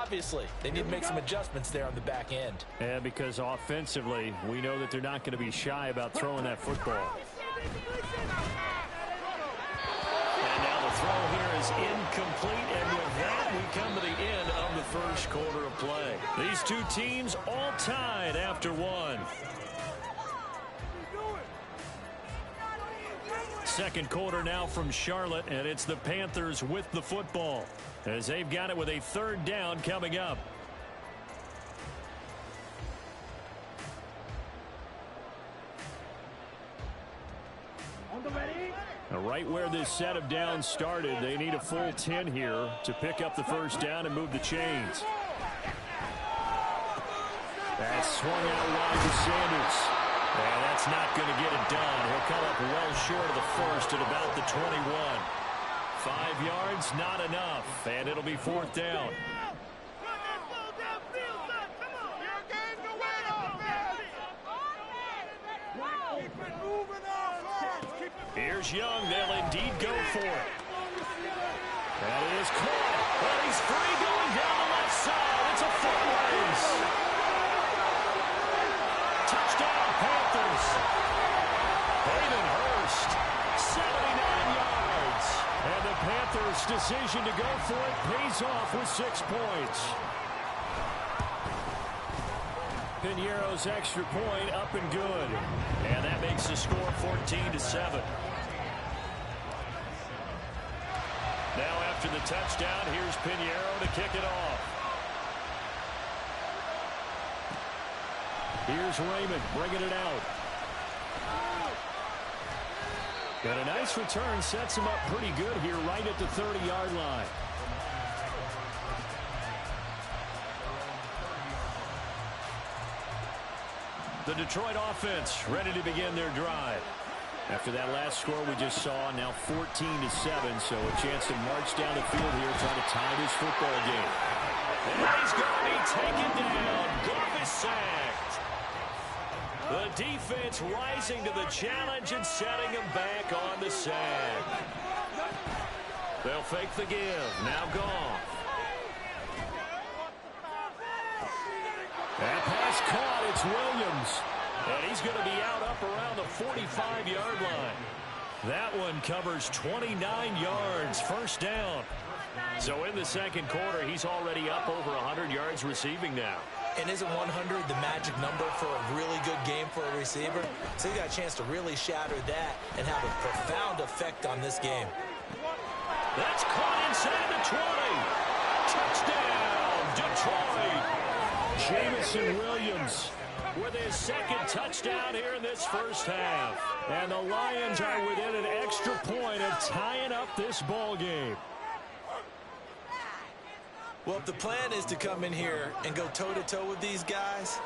Obviously, they need to make some adjustments there on the back end. And because offensively, we know that they're not going to be shy about throwing that football. And now the throw here is incomplete, and with that, we come to the end of the first quarter of play. These two teams all tied after one. Second quarter now from Charlotte, and it's the Panthers with the football as they've got it with a third down coming up. Right where this set of downs started, they need a full 10 here to pick up the first down and move the chains. That's swung out wide to Sanders. And that's not going to get it done. He'll come up well short of the first at about the 21. 5 yards, not enough. And it'll be fourth down. Here's Young. They'll indeed go for it. That is caught. But he's free going down the left side. It's a foot race. Touchdown, Panthers. Hayden Hurst, 79 yards. And the Panthers' decision to go for it pays off with 6 points. Piñeiro's extra point up and good. And that makes the score 14-7. Now after the touchdown, here's Piñeiro to kick it off. Here's Raymond bringing it out. And a nice return sets him up pretty good here right at the 30-yard line. The Detroit offense ready to begin their drive. After that last score we just saw, now 14-7, so a chance to march down the field here, trying to tie this football game. And he's going to be taken down. Goff is sacked. The defense rising to the challenge and setting him back on the sack. They'll fake the give. Now Goff. That pass caught. It's Williams. And he's going to be out up around the 45-yard line. That one covers 29 yards. First down. So in the second quarter, he's already up over 100 yards receiving now. And isn't 100 the magic number for a really good game for a receiver? So he got a chance to really shatter that and have a profound effect on this game. That's caught inside the 20. Touchdown, Detroit. Jameson Williams with his second touchdown here in this first half. And the Lions are within an extra point of tying up this ball game. Well, if the plan is to come in here and go toe-to-toe with these guys,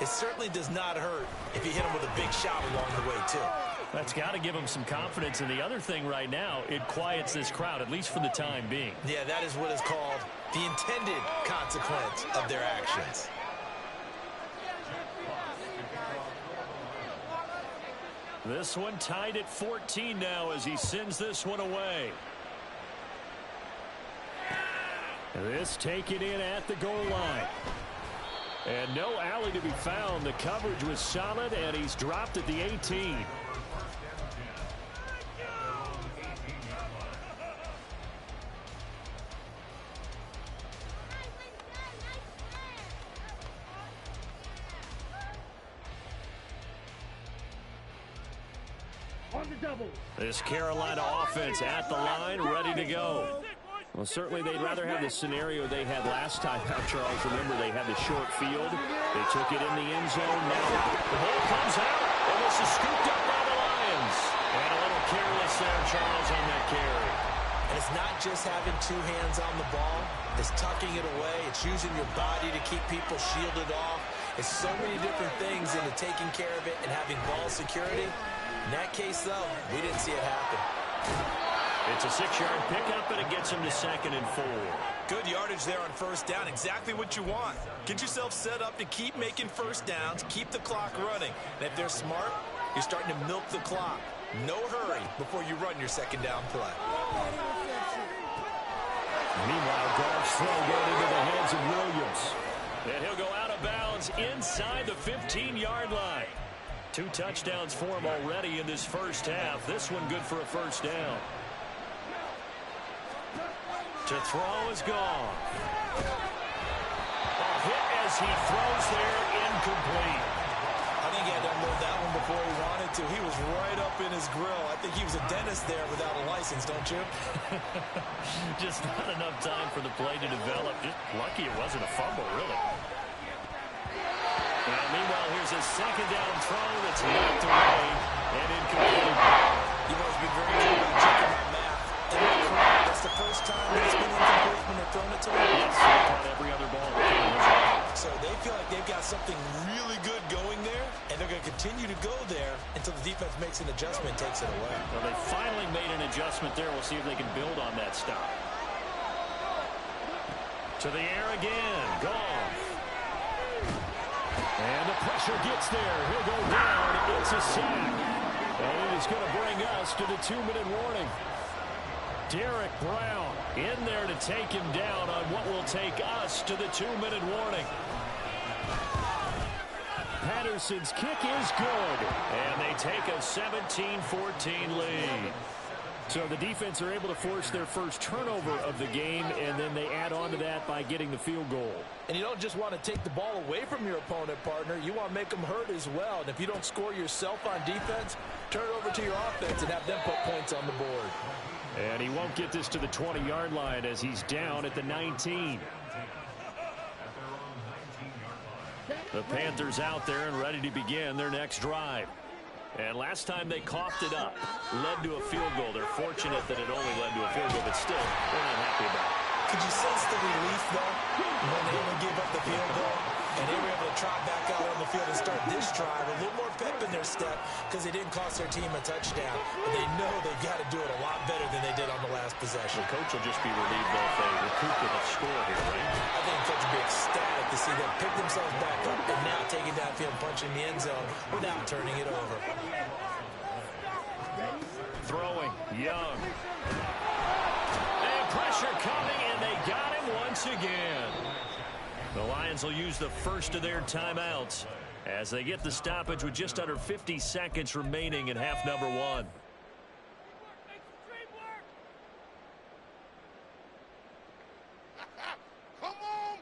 it certainly does not hurt if you hit them with a big shot along the way, too. That's got to give them some confidence. And the other thing right now, it quiets this crowd, at least for the time being. Yeah, that is what is called the intended consequence of their actions. This one tied at 14 now as he sends this one away. This taken in at the goal line. And no alley to be found. The coverage was solid, and he's dropped at the 18. This Carolina offense at the line, ready to go. Well, certainly they'd rather have the scenario they had last time out, Charles. Remember, they had the short field. They took it in the end zone. Now the ball comes out, and this is scooped up by the Lions. And a little careless there, Charles, on that carry. And it's not just having two hands on the ball. It's tucking it away. It's using your body to keep people shielded off. It's so many different things into taking care of it and having ball security. In that case, though, we didn't see it happen. It's a 6-yard pickup, and it gets him to 2nd and 4. Good yardage there on first down. Exactly what you want. Get yourself set up to keep making first downs, keep the clock running. And if they're smart, you're starting to milk the clock. No hurry before you run your second down play. Meanwhile, Goff's throw going into the hands of Williams. is inside the 15-yard line. 2 touchdowns for him already in this first half. This one good for a first down. To throw is gone. A hit as he throws there, incomplete. I think he had to unload that one before he wanted to. He was right up in his grill. I think he was a dentist there without a license, don't you? Just not enough time for the play to develop. Just lucky it wasn't a fumble, really. And meanwhile, here's a second down throw that's knocked away and incomplete. You've always been very good about checking that math. And you're correct. That's the first time it's been incomplete when they're throwing it to him. Yes, they caught every other ball. So they feel like they've got something really good going there, and they're going to continue to go there until the defense makes an adjustment and takes it away. Well, they finally made an adjustment there. We'll see if they can build on that stop. To the air again. Goff. And the pressure gets there. He'll go down. It's a sack. And it is going to bring us to the 2-minute warning. Derek Brown in there to take him down on what will take us to the 2-minute warning. Patterson's kick is good. And they take a 17-14 lead. So the defense are able to force their first turnover of the game, and then they add on to that by getting the field goal. And you don't just want to take the ball away from your opponent, partner. You want to make them hurt as well. And if you don't score yourself on defense, turn it over to your offense and have them put points on the board. And he won't get this to the 20-yard line as he's down at the 19. The Panthers out there and ready to begin their next drive. And last time they coughed it up, led to a field goal. They're fortunate that it only led to a field goal, but still, they're not happy about it. Could you sense the relief, though, when they only gave up the field goal? And they were able to trot back out on the field and start this drive with a little more pep in their step because they didn't cost their team a touchdown. But they know they've got to do it a lot better than they did on the last possession. The coach will just be relieved if they recoup with a score here, right? I think the coach will be ecstatic to see them pick themselves back up and now taking downfield, punching the end zone without turning it over. Throwing, Young. And pressure coming, and they got him once again. The Lions will use the first of their timeouts as they get the stoppage with just under 50 seconds remaining in half number 1. Come on,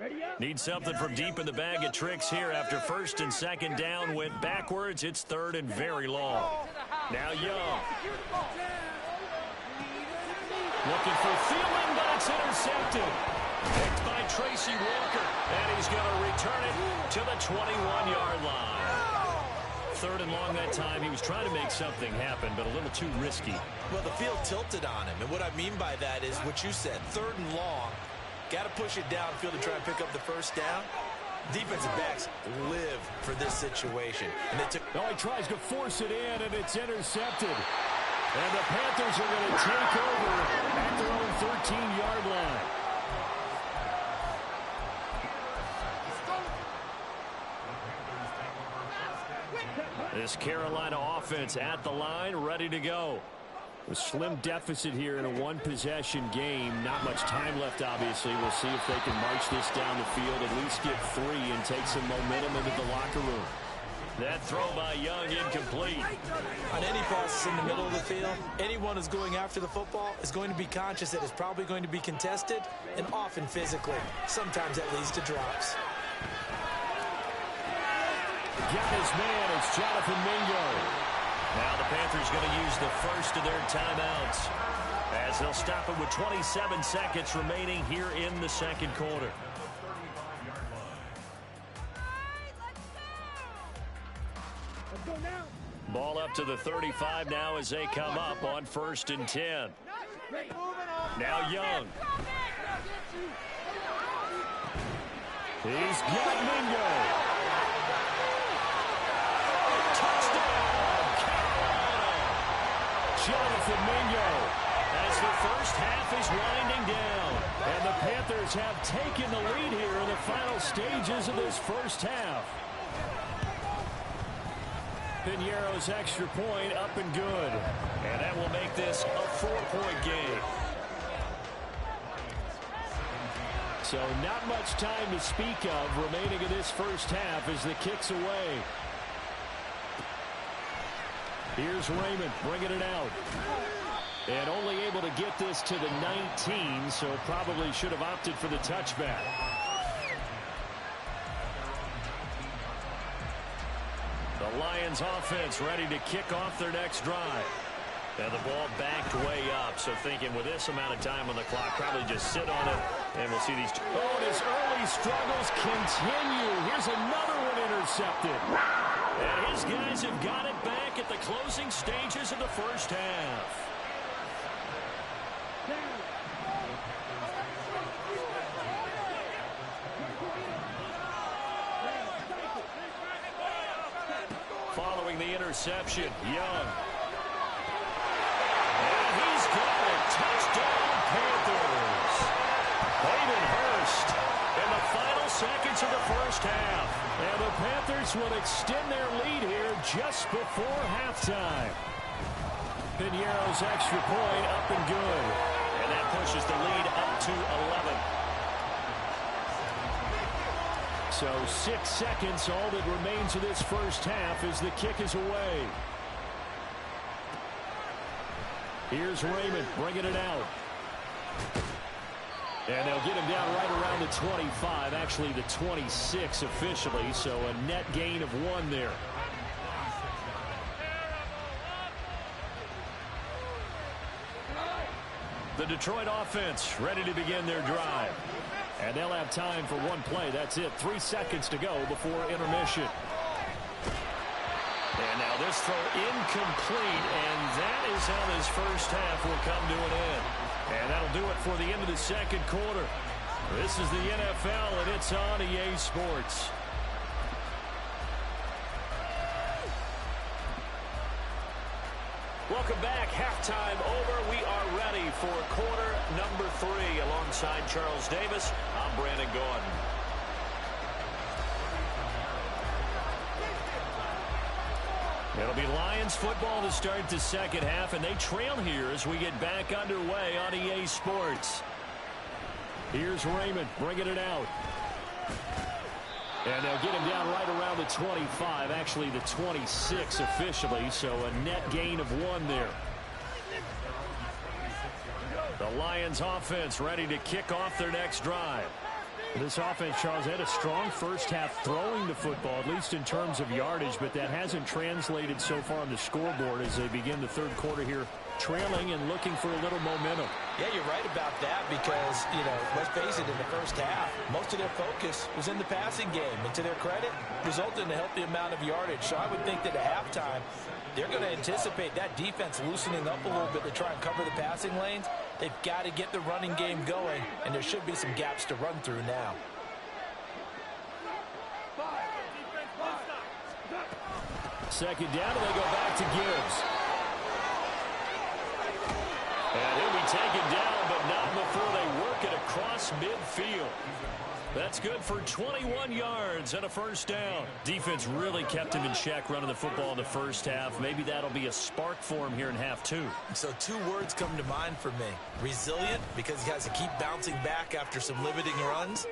baby! Need something from deep in the bag of tricks here after first and second down went backwards. It's third and very long. Now Young. Looking for Thielen, but it's intercepted. Picked by Tracy Walker, and he's going to return it to the 21-yard line. Third and long that time. He was trying to make something happen, but a little too risky. Well, the field tilted on him, and what I mean by that is what you said, third and long. Got to push it downfield to try and pick up the first down. Defensive backs live for this situation. And they took. No, he tries to force it in, and it's intercepted. And the Panthers are going to take over at their own 13-yard line. This Carolina offense at the line, ready to go. A slim deficit here in a one-possession game. Not much time left, obviously. We'll see if they can march this down the field, at least get 3 and take some momentum into the locker room. That throw by Young incomplete. On any passes in the middle of the field, anyone who's going after the football is going to be conscious that it's probably going to be contested and often physically. Sometimes that leads to drops. Got his man. It's Jonathan Mingo. Now the Panthers going to use the first of their timeouts as they'll stop it with 27 seconds remaining here in the second quarter. Ball up to the 35 now as they come up on 1st and 10. Now Young. He's got Mingo. Touchdown, Carolina. Jonathan Mingo as the first half is winding down. And the Panthers have taken the lead here in the final stages of this first half. Piñeiro's extra point up and good. And that will make this a 4-point game. So not much time to speak of remaining in this first half as the kick's away. Here's Raymond bringing it out. And only able to get this to the 19, so probably should have opted for the touchback. The Lions offense ready to kick off their next drive. And the ball backed way up, so thinking with this amount of time on the clock, probably just sit on it, and we'll see these. Oh, and his early struggles continue. Here's another one intercepted. And his guys have got it back at the closing stages of the first half. Following the interception, Young. Touchdown, Panthers. Hayden Hurst in the final seconds of the first half. And the Panthers will extend their lead here just before halftime. Piñeiro's extra point up and good. And that pushes the lead up to 11. So 6 seconds, all that remains of this first half as the kick is away. Here's Raymond bringing it out. And they'll get him down right around the 25, actually the 26 officially, so a net gain of 1 there. The Detroit offense ready to begin their drive. And they'll have time for one play. That's it. 3 seconds to go before intermission. And now this throw incomplete, and that is how this first half will come to an end. And that'll do it for the end of the second quarter. This is the NFL, and it's on EA Sports. Welcome back. Halftime over. We are ready for quarter number 3. Alongside Charles Davis, I'm Brandon Gaudin. It'll be Lions football to start the second half, and they trail here as we get back underway on EA Sports. Here's Raymond bringing it out. And they'll get him down right around the 25, actually the 26 officially, so a net gain of 1 there. The Lions offense ready to kick off their next drive. This offense, Charles, had a strong first half throwing the football, at least in terms of yardage, but that hasn't translated so far on the scoreboard as they begin the third quarter here, trailing and looking for a little momentum. Yeah, you're right about that because, let's face it, in the first half, most of their focus was in the passing game. And to their credit, resulted in a healthy amount of yardage. So I would think that at halftime, they're going to anticipate that defense loosening up a little bit to try and cover the passing lanes. They've got to get the running game going, and there should be some gaps to run through now. Second down, and they go back to Gibbs. And he'll be taken down, but not before they work it across midfield. That's good for 21 yards and a first down. Defense really kept him in check running the football in the first half. Maybe that'll be a spark for him here in half 2. So 2 words come to mind for me. Resilient, because he has to keep bouncing back after some limiting runs.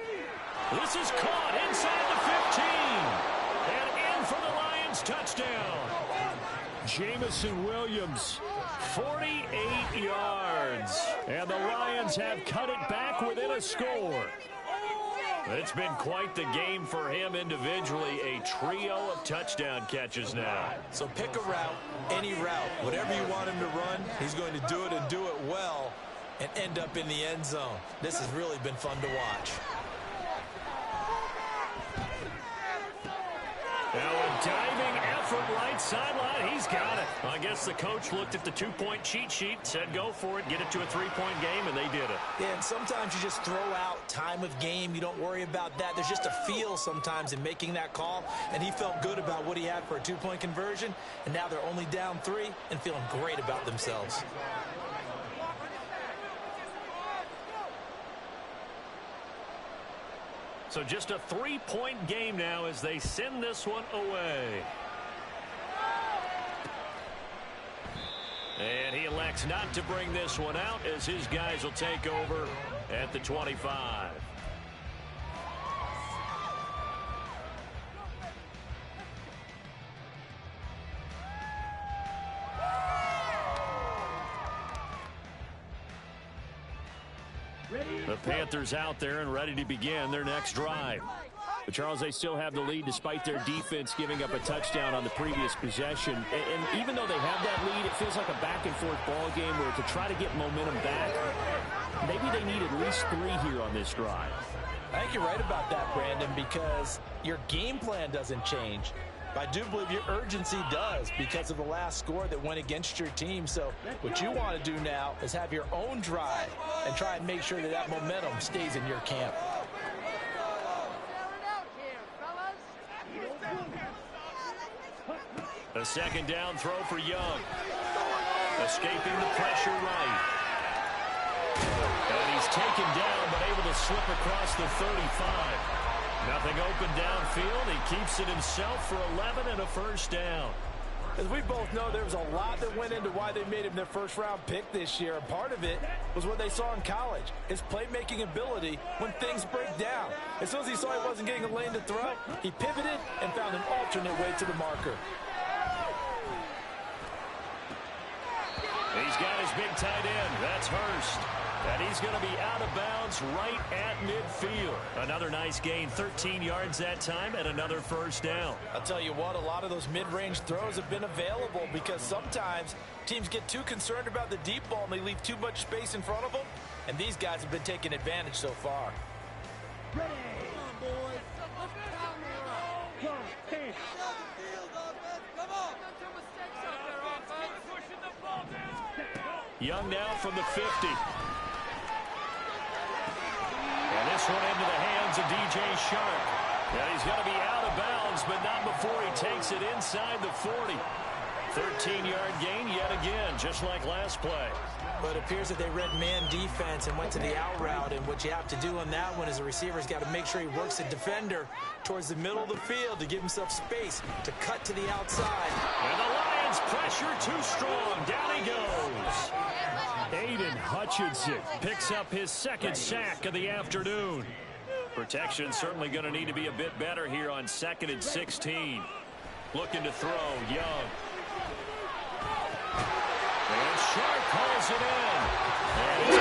This is caught inside the 15. And in for the Lions touchdown. Jamison Williams, 48 yards. And the Lions have cut it back within a score. It's been quite the game for him individually. A trio of touchdown catches now. So pick a route, any route. Whatever you want him to run, he's going to do it and do it well and end up in the end zone. This has really been fun to watch. Now a diving effort right sideline. He's got it. I guess the coach looked at the 2-point cheat sheet, said go for it, get it to a 3-point game, and they did it. Yeah, and sometimes you just throw out time of game. You don't worry about that. There's just a feel sometimes in making that call, and he felt good about what he had for a 2-point conversion, and now they're only down 3 and feeling great about themselves. So just a 3-point game now as they send this one away. And he elects not to bring this one out as his guys will take over at the 25. The Panthers out there and ready to begin their next drive. But, Charles, they still have the lead despite their defense giving up a touchdown on the previous possession. And even though they have that lead, it feels like a back-and-forth ball game where to try to get momentum back, maybe they need at least 3 here on this drive. I think you're right about that, Brandon, because your game plan doesn't change. But I do believe your urgency does because of the last score that went against your team. So what you want to do now is have your own drive and try and make sure that that momentum stays in your camp. A second down throw for Young. Escaping the pressure right. And he's taken down but able to slip across the 35. Nothing open downfield. He keeps it himself for 11 and a first down. As we both know, there was a lot that went into why they made him their first-round pick this year. And part of it was what they saw in college, his playmaking ability when things break down. As soon as he saw he wasn't getting a lane to throw, he pivoted and found an alternate way to the marker. He's got his big tight end. That's Hurst. And he's going to be out of bounds right at midfield. Another nice gain, 13 yards that time, and another first down. I'll tell you what, a lot of those mid-range throws have been available because sometimes teams get too concerned about the deep ball and they leave too much space in front of them. And these guys have been taking advantage so far. Ready. Come on, boys. Come on. Young now from the 50. And this one into the hands of DJ Shark. Yeah, he's going to be out of bounds, but not before he takes it inside the 40. 13-yard gain yet again, just like last play. But it appears that they read man defense and went to the out route. And what you have to do on that one is the receiver's got to make sure he works the defender towards the middle of the field to give himself space to cut to the outside. And the Lions pressure too strong. Down he goes. Aiden Hutchinson picks up his second sack of the afternoon. Protection certainly going to need to be a bit better here on 2nd and 16. Looking to throw, Young. And Sharp calls it in. And it's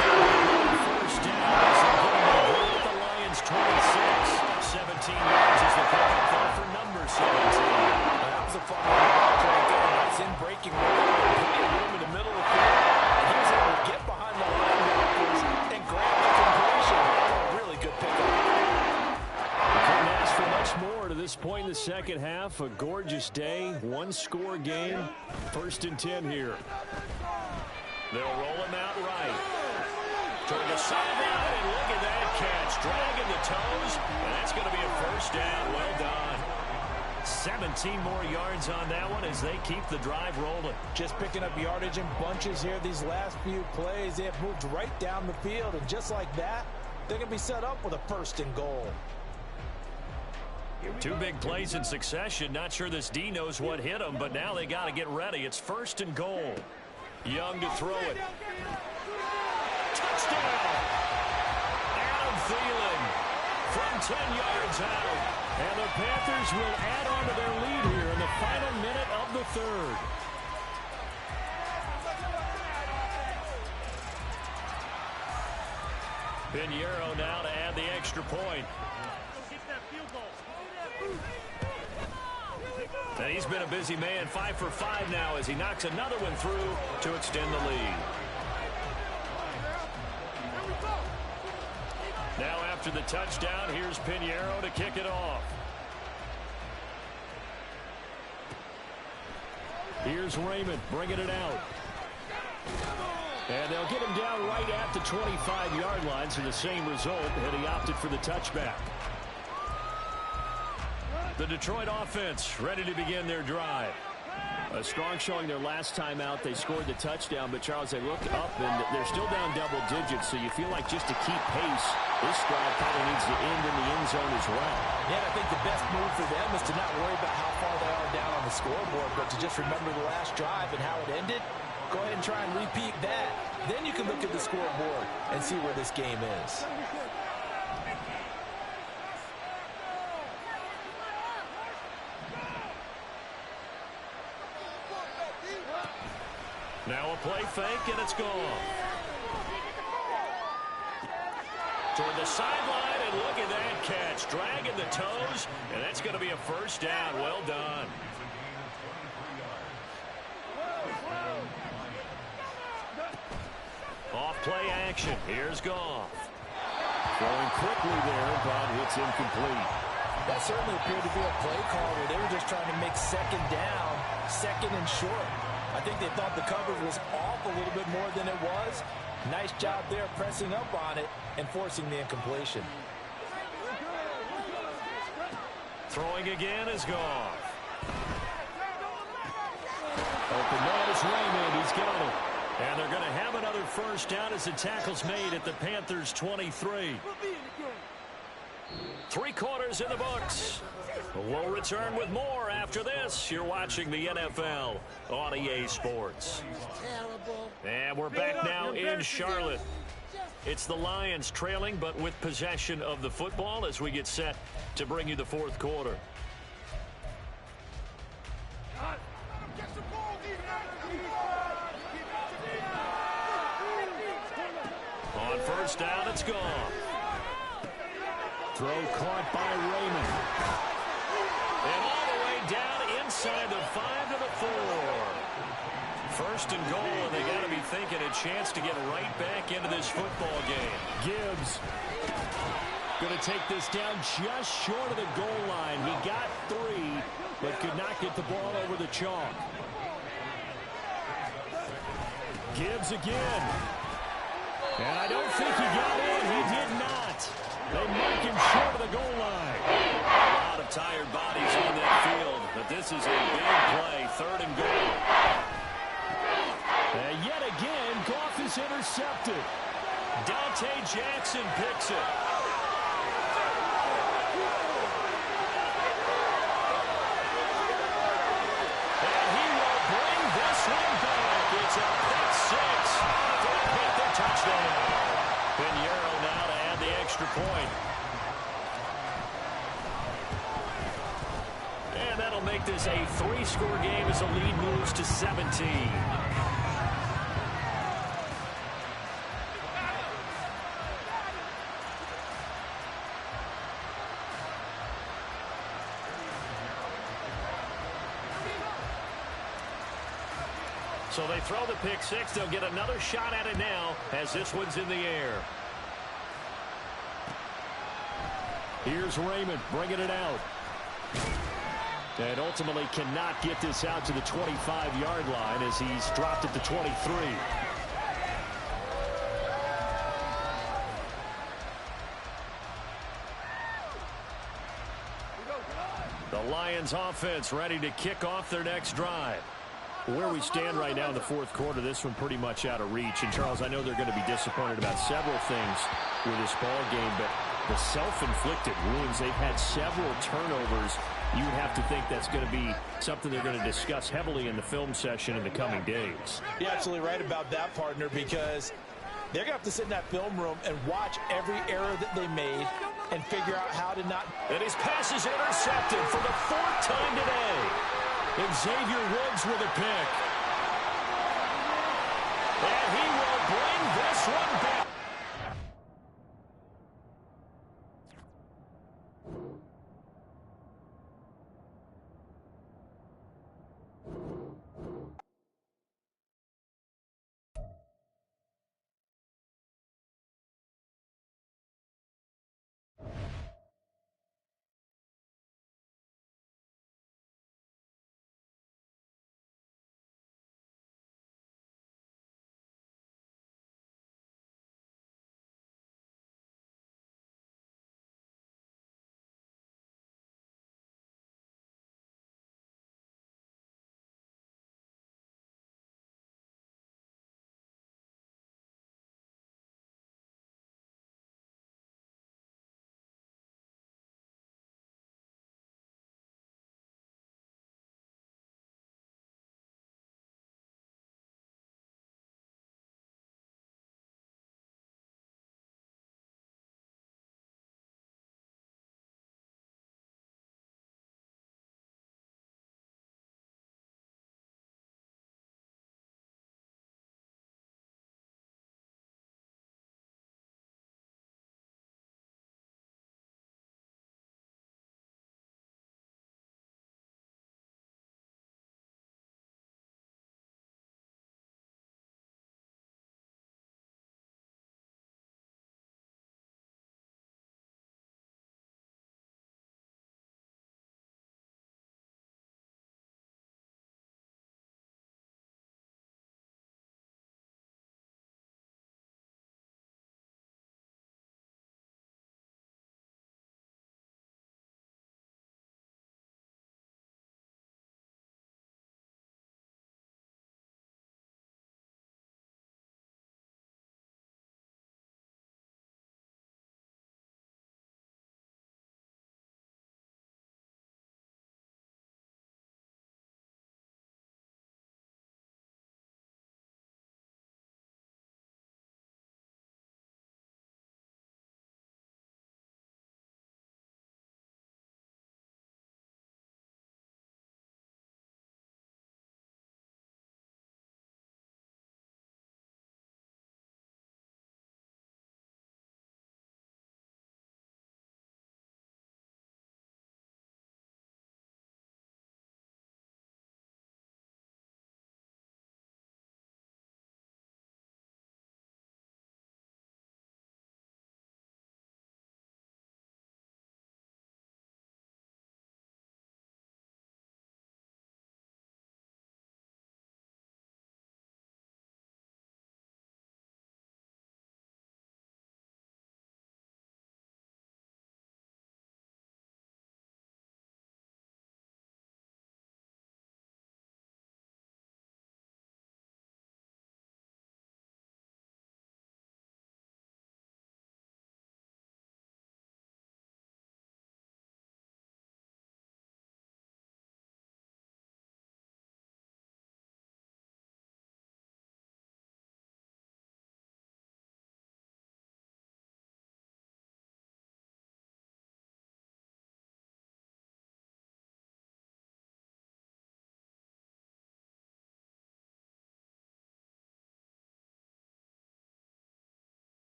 first down as they're going to go at the Lions 26. 17 yards is the pickup call for number 17. That was a fun one right there. Nice in breaking room in the middle of the field. He was able to get behind the linebackers and grab the completion. Really good pickup. Couldn't ask for much more to this point in the second half. A gorgeous day, one-score game. 1st and 10 here. They'll roll him out right. Toward the sideline, and look at that catch. Dragging the toes, and that's going to be a first down. Well done. 17 more yards on that one as they keep the drive rolling. Just picking up yardage in bunches here these last few plays. They have moved right down the field, and just like that, they're going to be set up with a 1st and goal. 2 big plays in succession. Not sure this D knows what hit him, but now they got to get ready. It's 1st and goal. Young to throw it. Touchdown! Adam Thielen from 10 yards out. And the Panthers will add on to their lead here in the final minute of the 3rd. Pinheiro now to add the extra point. And he's been a busy man, 5 for 5 now as he knocks another one through to extend the lead. Now after the touchdown, here's Pinheiro to kick it off. Here's Raymond bringing it out. And they'll get him down right at the 25-yard line, so the same result, and he opted for the touchback. The Detroit offense ready to begin their drive. A strong showing their last time out. They scored the touchdown, but, Charles, they look up, and they're still down double digits, so you feel like just to keep pace, this drive probably needs to end in the end zone as well. Yeah, I think the best move for them is to not worry about how far they are down on the scoreboard, but to just remember the last drive and how it ended. Go ahead and try and repeat that. Then you can look at the scoreboard and see where this game is. Now a play fake, and it's gone. toward the sideline, and look at that catch. Dragging the toes, and that's going to be a first down. Well done. Off play action. Here's Goff. Throwing quickly there, but it's incomplete. That certainly appeared to be a play call where they were just trying to make second down, second and short. I think they thought the coverage was off a little bit more than it was. Nice job there pressing up on it and forcing the incompletion. Throwing again is Goff. Open man is Raymond. He's got it. And they're going to have another first down as the tackle's made at the Panthers' 23. 3 quarters in the books. We'll return with more after this. You're watching the NFL on EA Sports. And we're back now in Charlotte. It's the Lions trailing, but with possession of the football as we get set to bring you the fourth quarter. On first down, it's gone. Throw caught by Raymond. And all the way down inside the 5 to the 4. First and goal, and they got to be thinking a chance to get right back into this football game. Gibbs going to take this down just short of the goal line. He got 3, but could not get the ball over the chalk. Gibbs again. And I don't think he got in. He did not. They mark him short of the goal line. A lot of tired bodies on that field, but this is a big play, 3rd and goal. And yet again, Goff is intercepted. Dante Jackson picks it. And he will bring this one back. It's a pick 6 for a Panther touchdown. Pinheiro now to add the extra point. And that'll make this a 3-score game as the lead moves to 17. So they throw the pick 6. They'll get another shot at it now as this one's in the air. Here's Raymond bringing it out. And ultimately cannot get this out to the 25-yard line as he's dropped at the 23. The Lions offense ready to kick off their next drive. Where we stand right now in the fourth quarter, this one pretty much out of reach. And, Charles, I know they're going to be disappointed about several things with this ball game, but the self-inflicted wounds, they've had several turnovers. You would have to think that's going to be something they're going to discuss heavily in the film session in the coming days. You're absolutely right about that, partner, because they're going to have to sit in that film room and watch every error that they made and figure out how to not. And his pass is intercepted for the 4th time today. And Xavier Woods with a pick. And he will bring this one back.